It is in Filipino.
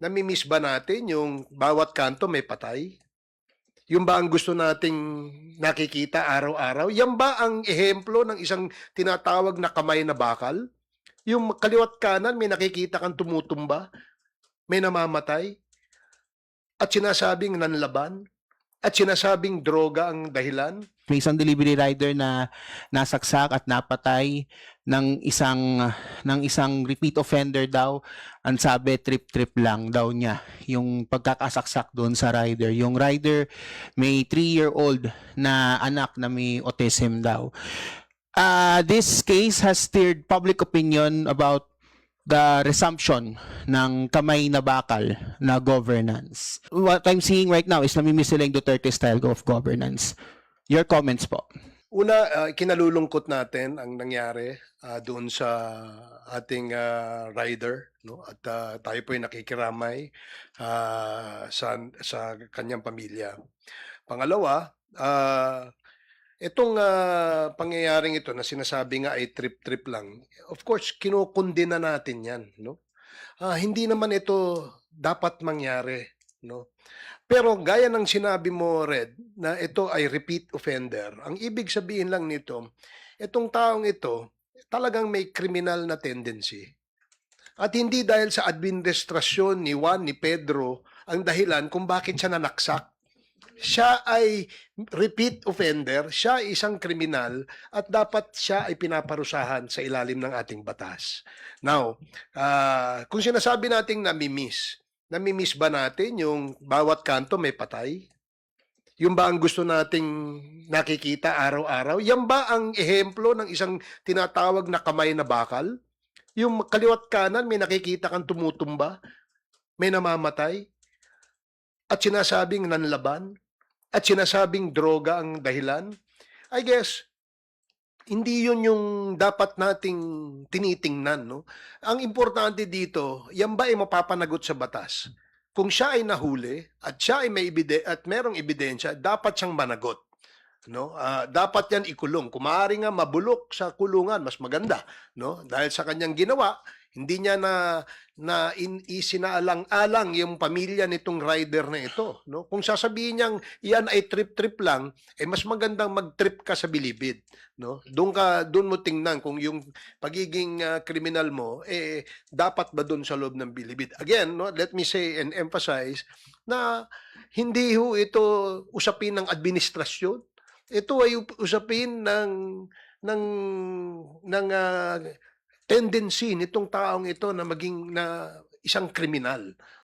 Nami-miss ba natin yung bawat kanto may patay? Yun ba ang gusto nating nakikita araw-araw? Yan ba ang ehemplo ng isang tinatawag na kamay na bakal? Yung kaliwa't kanan may nakikita kang tumutumba, may namamatay, at sinasabing nanlaban, at sinasabing droga ang dahilan? May isang delivery rider na nasaksak at napatay ng isang repeat offender daw. Ang sabi, trip-trip lang daw niya yung pagkakasaksak doon sa rider. Yung rider may 3-year-old na anak na may autism daw. This case has stirred public opinion about the resumption ng kamay na bakal na governance. What I'm seeing right now is namimiss sila yung Duterte style of governance. Your comments po. Una, kinalulungkot natin ang nangyari doon sa ating rider, no? At tayo po ay nakikiramay sa kanyang pamilya. Pangalawa, itong pangyayaring ito na sinasabi nga ay trip-trip lang, of course, kinukundina natin yan, no? Hindi naman ito dapat mangyari, no? Pero gaya ng sinabi mo, Red, na ito ay repeat offender, ang ibig sabihin lang nito, itong taong ito talagang may criminal na tendency. At hindi dahil sa administrasyon ni Juan, ni Pedro, ang dahilan kung bakit siya nanaksak. Siya ay repeat offender, siya ay isang kriminal, at dapat siya ay pinaparusahan sa ilalim ng ating batas. Now, kung sinasabi nating namimiss ba natin yung bawat kanto may patay? Yung ba ang gusto nating nakikita araw-araw? Yan ba ang ehemplo ng isang tinatawag na kamay na bakal? Yung kaliwa't kanan may nakikita kang tumutumba, may namamatay, at sinasabing nanlaban, at sinasabing droga ang dahilan? I guess, hindi yun yung dapat nating tinitingnan, no? Ang importante dito, yan ba ay mapapanagot sa batas? Kung siya ay nahuli at siya ay at merong ebidensya, dapat siyang managot, no? Dapat yan ikulong. Kung maaari nga mabulok sa kulungan, mas maganda, no? Dahil sa kanyang ginawa, hindi niya isinaalang-alang yung pamilya nitong rider na ito, no? Kung sasabihin niyang iyan ay trip-trip lang, mas magandang mag-trip ka sa bilibid, no? Doon mo tingnan kung yung pagiging kriminal mo dapat ba doon sa loob ng bilibid. Again, no, let me say and emphasize na hindi ho ito usapin ng administrasyon. Ito ay usapin ng tendency nitong taong ito na maging na isang kriminal.